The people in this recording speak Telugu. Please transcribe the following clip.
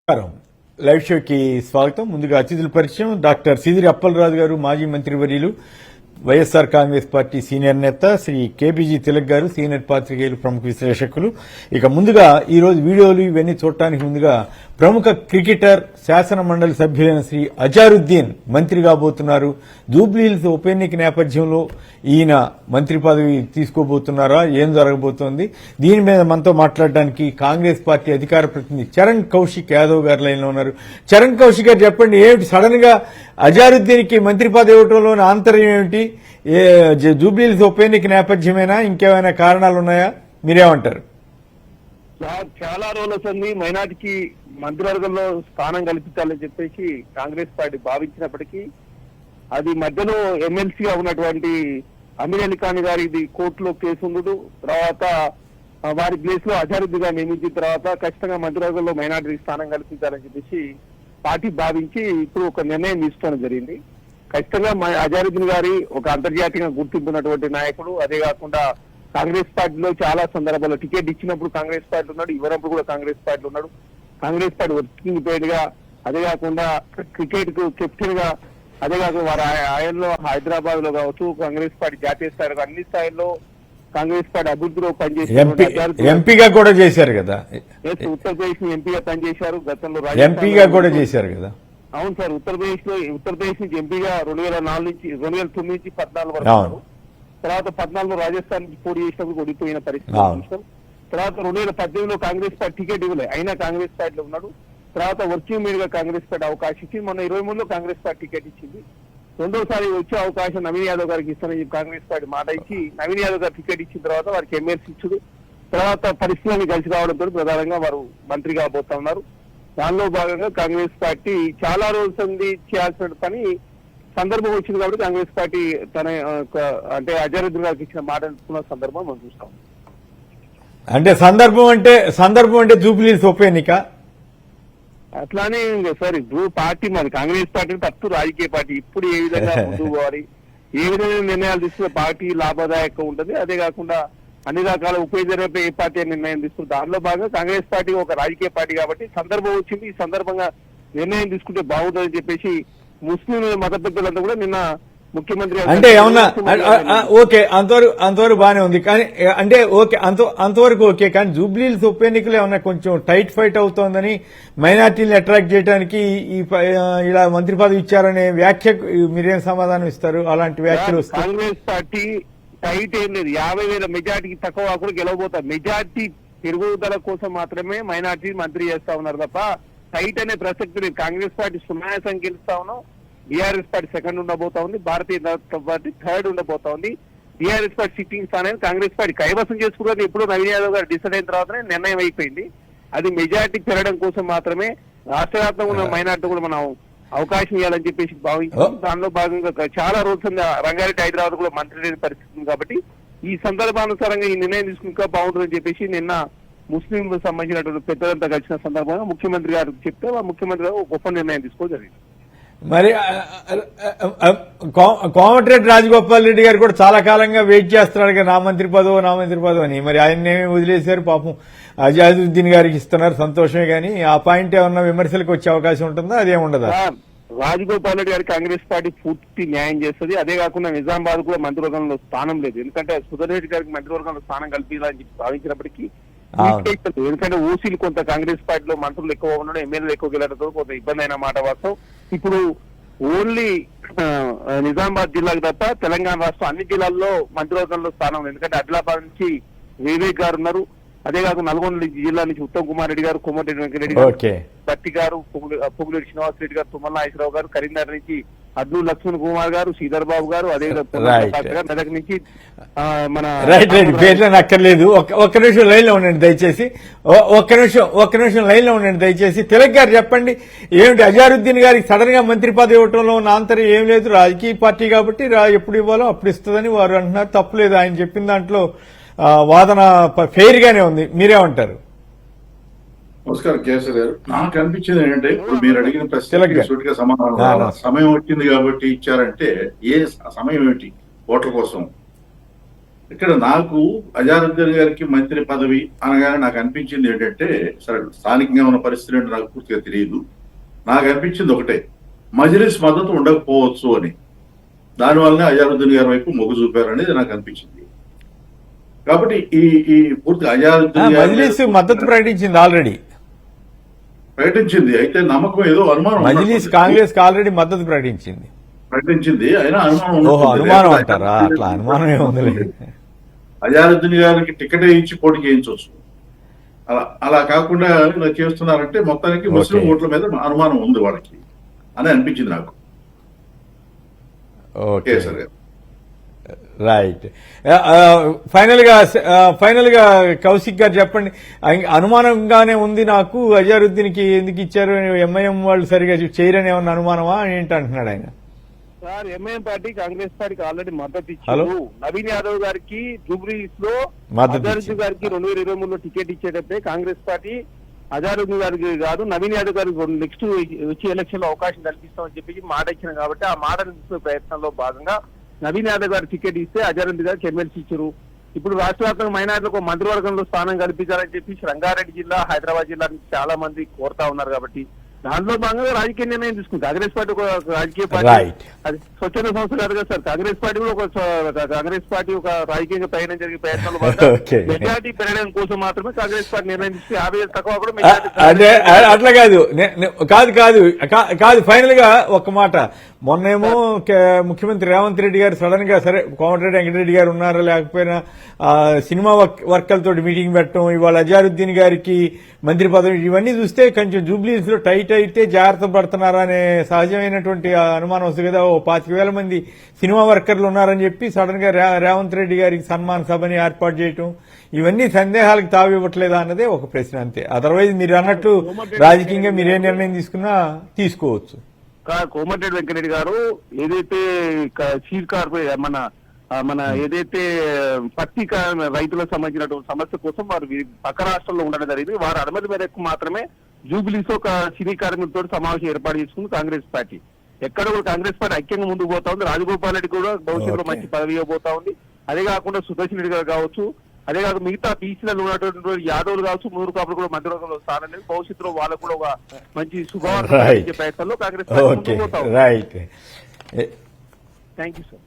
నమస్కారం. లైవ్ షోకి స్వాగతం. ముందుగా అతిథుల పరిచయం. డాక్టర్ సిదిరి అప్పలరాజు గారు, మాజీ మంత్రివర్యులు, వైఎస్ఆర్ కాంగ్రెస్ పార్టీ సీనియర్ నేత, శ్రీ కేబీజీ తిలక్ గారు, సీనియర్ పాత్రికేయులు, ప్రముఖ విశ్లేషకులు. ఇక ముందుగా ఈ రోజు వీడియోలు ఇవన్నీ చూడటానికి ముందుగా ప్రముఖ క్రికెటర్, శాసన మండలి సభ్యులైన శ్రీ అజారుద్దీన్ మంత్రి కాబోతున్నారు. జూబ్లీహిల్స్ ఉప ఎన్నిక నేపథ్యంలో ఈయన మంత్రి పదవి తీసుకోబోతున్నారా, ఏం జరగబోతోంది, దీని మీద మనతో మాట్లాడడానికి కాంగ్రెస్ పార్టీ అధికార ప్రతినిధి చరణ్ కౌశిక్ యాదవ్ గారు లైన్ లో ఉన్నారు. చరణ్ కౌశిక్ గారు, చెప్పండి, ఏమిటి సడన్ గా అజారుద్దీన్ కి మంత్రి పదవి ఇవ్వడంలోని ఆంతర్యం ఏమిటి? జూబ్లీహిల్స్ ఉప ఎన్నిక నేపథ్యమేనా, ఇంకేమైనా కారణాలు ఉన్నాయా? మీరేమంటారు? చాలా రోజుల సంది మైనార్టీకి మంత్రివర్గంలో స్థానం కల్పించాలని చెప్పేసి కాంగ్రెస్ పార్టీ భావించినప్పటికీ అది మధ్యలో ఎమ్మెల్సీగా ఉన్నటువంటి అమీర్ అలీ ఖాన్ గారి కోర్టులో కేసు ఉండదు. తర్వాత వారి ప్లేస్ లో అజారుద్దీన్ గారు నియమించిన తర్వాత ఖచ్చితంగా మంత్రివర్గంలో మైనార్టీకి స్థానం కల్పించాలని చెప్పేసి పార్టీ భావించి ఇప్పుడు ఒక నిర్ణయం తీసుకోవడం జరిగింది. ఖచ్చితంగా అజారుద్దీన్ గారి ఒక అంతర్జాతీయంగా గుర్తింపు ఉన్నటువంటి నాయకుడు. అదే కాకుండా కాంగ్రెస్ పార్టీలో చాలా సందర్భాల్లో టికెట్ ఇచ్చినప్పుడు కాంగ్రెస్ పార్టీ ఉన్నాడు, ఇవ్వనప్పుడు కూడా కాంగ్రెస్ పార్టీ ఉన్నాడు. కాంగ్రెస్ పార్టీ వర్కింగ్ ప్రెసిడెంట్ గా, అదే కాకుండా క్రికెట్ కు కెప్టెన్ గా, అదే కాకుండా వారి ఆయనలో హైదరాబాద్ లో కావచ్చు, కాంగ్రెస్ పార్టీ జాతీయ స్థాయిలో అన్ని స్థాయిల్లో కాంగ్రెస్ పార్టీ అభివృద్ధిలో పనిచేశారు. ఎంపీగా కూడా చేశారు కదా, ఉత్తరప్రదేశ్ ని ఎంపీగా పనిచేశారు. గతంలో ఎంపీగా కూడా చేశారు కదా. అవును సార్, ఉత్తరప్రదేశ్ నుంచి ఎంపీగా 2009 నుంచి 14 వరకు. తర్వాత 14లో రాజస్థాన్ నుంచి పోటీ చేసినప్పుడు ఓడిపోయిన పరిస్థితి చూసాం. తర్వాత 2018లో కాంగ్రెస్ పార్టీ టికెట్ ఇవ్వలే, అయినా కాంగ్రెస్ పార్టీలో ఉన్నాడు. తర్వాత వర్కింగ్ మీడియా కాంగ్రెస్ పార్టీ అవకాశం ఇచ్చింది. మొన్న 23లో కాంగ్రెస్ పార్టీ టికెట్ ఇచ్చింది. రెండోసారి వచ్చే అవకాశం నవీన్ యాదవ్ గారికి ఇస్తానని కాంగ్రెస్ పార్టీ మాట ఇచ్చి నవీన్ యాదవ్ గారు టికెట్ ఇచ్చిన తర్వాత వారికి ఎమ్మెల్సీ ఇచ్చుడు. తర్వాత పరిస్థితులను కలిసి రావడంతో ప్రధానంగా వారు మంత్రి కాబోతా ఉన్నారు. దానిలో భాగంగా కాంగ్రెస్ పార్టీ చాలా రోజుల సంది చేయాల్సిన పని సందర్భం వచ్చింది కాబట్టి కాంగ్రెస్ పార్టీ తన అంటే అజారుద్దీన్ గారికి ఇచ్చిన మాట అనుకున్న సందర్భం మనం చూస్తాం. అంటే సందర్భం అంటే జూబ్లీహిల్స్ ఉప ఎన్నిక అట్లానే సార్, ఇప్పుడు పార్టీ మరి కాంగ్రెస్ పార్టీ తప్పు రాజకీయ పార్టీ ఇప్పుడు ఏ విధంగా ముందుకు పోవాలి, ఏ విధంగా నిర్ణయాలు తీసుకున్న పార్టీ లాభదాయకంగా ఉంటుంది. అదే కాకుండా అన్ని రకాల ఉపయోగపై ఏ పార్టీ నిర్ణయం తీసుకుంటుంది. దానిలో భాగంగా కాంగ్రెస్ పార్టీ ఒక రాజకీయ పార్టీ కాబట్టి సందర్భం వచ్చింది, ఈ సందర్భంగా నిర్ణయం తీసుకుంటే బాగుంటుందని చెప్పేసి ముస్లిం మత పెద్దలంతా కూడా నిన్న ముఖ్యమంత్రి అంటే ఏమన్నా ఓకే, అంతవరకు బానే ఉంది. కానీ అంటే ఓకే, అంతవరకు ఓకే. కానీ జూబ్లీహిల్స్ ఉప ఎన్నికలు ఏమన్నా కొంచెం టైట్ ఫైట్ అవుతోందని, మైనార్టీని అట్రాక్ట్ చేయడానికి ఇలా మంత్రి పదవి ఇచ్చారనే వ్యాఖ్య మీరేం సమాధానం ఇస్తారు? అలాంటి వ్యాఖ్యలు వస్తాయి. కాంగ్రెస్ పార్టీ టైట్ ఏం లేదు, 50,000 మెజార్టీకి తక్కువ కూడా గెలవబోతారు. మెజార్టీ పెరుగుదల కోసం మాత్రమే మైనార్టీ మంత్రి చేస్తా ఉన్నారు తప్ప టైట్ అనే ప్రసక్తి లేదు. కాంగ్రెస్ పార్టీ సునాయాసం గెలుస్తా ఉన్నాం, బీఆర్ఎస్ పార్టీ సెకండ్ ఉండబోతా ఉంది, భారతీయ జనతా పార్టీ థర్డ్ ఉండబోతా ఉంది. బీఆర్ఎస్ పార్టీ సిట్టింగ్ స్థానాన్ని కాంగ్రెస్ పార్టీ కైవసం చేసుకున్నది ఎప్పుడో నవీన్ యాదవ్ గారు డిసైడ్ అయిన తర్వాతనే నిర్ణయం అయిపోయింది. అది మెజార్టీ పెరగడం కోసం మాత్రమే రాష్ట్ర వ్యాప్తంగా ఉన్న మైనార్టీ కూడా మనం అవకాశం ఇవ్వాలని చెప్పేసి భావించాం. దానిలో భాగంగా చాలా రోజులు రంగారెడ్డి, హైదరాబాద్ కూడా మంత్రి లేని పరిస్థితి ఉంది కాబట్టి ఈ సందర్భానుసారంగా ఈ నిర్ణయం తీసుకుని బాగుంటుందని చెప్పేసి నిన్న ముస్లిం సంబంధించినటువంటి పెద్దలంతా కలిసిన సందర్భంగా ముఖ్యమంత్రి గారు చెప్తే ముఖ్యమంత్రి గారు గొప్ప నిర్ణయం తీసుకోవడం జరిగింది. మరి కోమటిరెడ్డి రాజగోపాల్ రెడ్డి గారు కూడా చాలా కాలంగా వెయిట్ చేస్తున్నాడు కదా, నా మంత్రి పదవి అని. మరి ఆయన్నేమి వదిలేశారు? పాపం అజారుద్దీన్ గారికి ఇస్తున్నారు, సంతోషమే. కానీ ఆ పాయింట్ ఏమన్నా విమర్శలకు వచ్చే అవకాశం ఉంటుందా? అదేముండదా? రాజగోపాల్ రెడ్డి గారికి కాంగ్రెస్ పార్టీ పూర్తి న్యాయం చేస్తుంది. అదే కాకుండా నిజామాబాద్ కూడా మంత్రివర్గంలో స్థానం లేదు, ఎందుకంటే సుధీర్ రెడ్డి గారికి మంత్రివర్గంలో స్థానం కల్పించాలని చెప్పి భావించినప్పటికీ ఎందుకంటే ఓసీలు కొంత కాంగ్రెస్ పార్టీలో మంత్రులు ఎక్కువ ఉండడం, ఎమ్మెల్యేలు ఎక్కువ గెలడంతో కొంత ఇబ్బంది అయిన మాట వాస్తవం. ఇప్పుడు ఓన్లీ నిజామాబాద్ జిల్లాకు తప్ప తెలంగాణ రాష్ట్రం అన్ని జిల్లాల్లో మంత్రివర్గంలో స్థానం ఉంది. ఎందుకంటే ఆదిలాబాద్ నుంచి వివేక్ గారు ఉన్నారు, అదే కాకుండా నల్గొండ జిల్లా నుంచి ఉత్తమ్ కుమార్ రెడ్డి గారు, కోమటిరెడ్డి వెంకరెడ్డి గారు, భట్టి గారు, పొంగులేటి శ్రీనివాస్ రెడ్డి గారు, తుమ్మల నాగేశ్వరరావు గారు, కరీంనగర్ నుంచి అబ్దుల్ లక్ష్మణ్ కుమార్ గారు, శ్రీధర్ బాబు గారు, అదే మెదక్ నుంచి మన పేర్లను అక్కర్లేదు. ఒక్క నిమిషం లైన్ లో ఉండండి దయచేసి, ఒక్క నిమిషం లైన్ లో ఉండండి దయచేసి. తిలక్ గారు, చెప్పండి, ఏమిటి అజారుద్దీన్ గారికి సడన్ గా మంత్రి పదవి ఇవ్వడంలో ఉన్న ఆంతర్యం ఏం లేదు? రాజకీయ పార్టీ కాబట్టి ఎప్పుడు ఇవ్వాలో అప్పుడు ఇస్తుందని వారు అంటున్నారు, తప్పులేదు. ఆయన చెప్పిన దాంట్లో వాదన ఫెయిర్ గానే ఉంది, మీరేమంటారు? నమస్కారం కేసరి గారు. నాకు అనిపించింది ఏంటంటే, ఇప్పుడు మీరు అడిగిన ప్రశ్నగా సమాధానం సమయం వచ్చింది కాబట్టి ఇచ్చారంటే, ఏ సమయం ఏమిటి ఓట్ల కోసం? ఇక్కడ నాకు అజారుద్దీన్ గారికి మంత్రి పదవి అనగానే నాకు అనిపించింది ఏంటంటే, సరే స్థానికంగా ఉన్న పరిస్థితులు ఏంటో నాకు పూర్తిగా తెలియదు. నాకు అనిపించింది ఒకటే, మజ్లిస్ మద్దతు ఉండకపోవచ్చు అని. దానివల్లనే అజారుద్దీన్ గారి వైపు మొగ్గు చూపారు అనేది నాకు అనిపించింది. కాబట్టి ఈ ఈ పూర్తి అజారుద్దీన్ మజ్లిస్ మద్దతు ప్రకటించింది ఆల్రెడీ. ప్రకటించింది. అయితే నమ్మకం ఏదో అనుమానం మజ్లిస్ కాంగ్రెస్ కి ఆల్రెడీ మద్దతు ప్రకటించింది. అయినా అనుమానం ఓహో, ఉన్నట్టుంది. అనుమానం అంటారా? అట్లా అనుమానం ఏముంది. అజారుద్దీన్ గారికి టికెట్ ఇచ్చి పోటీ చేయించవచ్చు. అలా కాకుండా ఇలా చేస్తున్నారంటే మొత్తానికి ముస్లిం ఓకే. ఓట్ల మీద అనుమానం ఉంది వాళ్ళకి అని అనిపించింది నాకు. ఓకే, కేసర్ గారు. రైట్. ఫైనల్ గా కౌశిక్ గారు చెప్పండి. అనుమానంగానే ఉంది నాకు, అజారుద్దీన్ కి ఎందుకు ఇచ్చారు, ఎంఐఎం వాళ్ళు సరిగా చేయరని ఏమన్నా అనుమానమా ఏంటి అంటున్నాడు ఆయన. సార్, ఎంఐఎం పార్టీ కాంగ్రెస్ పార్టీకి ఆల్రెడీ మద్దతు హలో? ఇచ్చారు. నవీన్ యాదవ్ గారికి జూబ్లీస్ లో మద్దతు అజారుద్దీన్ ఇచ్చింది. గారికి 2023లో టికెట్ ఇచ్చేటప్పుడే కాంగ్రెస్ పార్టీ అజారుద్దీన్ గారికి కాదు, నవీన్ యాదవ్ గారికి నెక్స్ట్ వచ్చే ఎలక్షన్ లో అవకాశం కల్పిస్తామని చెప్పి మాట ఇచ్చిన కాబట్టి ఆ మాట తీసుకునే ప్రయత్నంలో భాగంగా నవీన్ యాదవ్ గారికి టికెట్ ఇస్తే అజారుద్దీన్ గారికి ఎమ్మెల్సీ ఇచ్చారు. ఇప్పుడు రాష్ట్ర వ్యాప్తంగా మైనార్టీలకు మంత్రివర్గంలో స్థానం కల్పించాలని చెప్పి రంగారెడ్డి జిల్లా, హైదరాబాద్ జిల్లా నుంచి చాలా మంది కోరుతా ఉన్నారు. కాబట్టి దాంట్లో భాగంగా రాజకీయ నిర్ణయం తీసుకుంది. కాంగ్రెస్ పార్టీ ఒక రాజకీయ పార్టీ, Right. అది స్వచ్ఛంద సంస్థ కాదు కదా సార్. కాంగ్రెస్ పార్టీ కూడా కాంగ్రెస్ పార్టీ ఒక రాజకీయంగా ప్రయాణం జరిగే ప్రయత్నంలో Okay. మెజార్టీ పెరగడం కోసం మాత్రమే కాంగ్రెస్ పార్టీ నిర్ణయం తీసుకుని 50 తక్కువ కూడా అదే అట్లా కాదు. కాదు ఫైనల్ గా ఒక మాట. మొన్నేమో ముఖ్యమంత్రి రేవంత్ రెడ్డి గారు సడన్ గా, సరే కోమటిరెడ్డి వెంకటరెడ్డి గారు ఉన్నారా లేకపోయినా సినిమా వర్కర్లతో మీటింగ్ పెట్టడం, ఇవాళ అజారుద్దీన్ గారికి మంత్రి పదవి, ఇవన్నీ చూస్తే కొంచెం జూబ్లీస్ లో టైట్ అయితే జాగ్రత్త పడుతున్నారా అనే సహజమైనటువంటి అనుమానం వస్తుంది కదా. ఓ 25,000 మంది సినిమా వర్కర్లు ఉన్నారని చెప్పి సడన్ గా రేవంత్ రెడ్డి గారికి సన్మాన సభని ఏర్పాటు చేయటం, ఇవన్నీ సందేహాలకు తావివ్వట్లేదా అన్నదే ఒక ప్రశ్న, అంతే. అదర్వైజ్ మీరు అన్నట్టు రాజకీయంగా మీరే నిర్ణయం తీసుకున్నా తీసుకోవచ్చు. కోమటిరెడ్డి వెంకటరెడ్డి గారు ఏదైతే సీడ్ కార్పొరేట్ మన ఏదైతే పత్తి రైతులకు సంబంధించినటువంటి సమస్య కోసం వారు పక్క రాష్ట్రంలో ఉండడం జరిగింది. వారి అనుమతి మేరకు మాత్రమే జూబిలీస్ ఒక సినీ కార్మికులతో సమావేశం ఏర్పాటు చేసుకుంది కాంగ్రెస్ పార్టీ. ఎక్కడ కూడా కాంగ్రెస్ పార్టీ ఐక్యంగా ముందుకు పోతా ఉంది. రాజగోపాల్ రెడ్డి కూడా భవిష్యత్తులో మంచి పదవి ఇవ్వబోతా ఉంది. అదే కాకుండా సుదర్శన్ రెడ్డి గారు కావచ్చు, అదే కాక మిగతా బీసీలలో ఉన్నటువంటి యాదవులు కావచ్చు, మూడు కాపులు కూడా మంత్రివర్గంలో స్థానం లేదు. భవిష్యత్తులో వాళ్ళకు కూడా ఒక మంచి శుభవార్త ప్రయత్నంలో కాంగ్రెస్ పార్టీ ముందుకు పోతా ఉంది. రైట్. Thank you sir.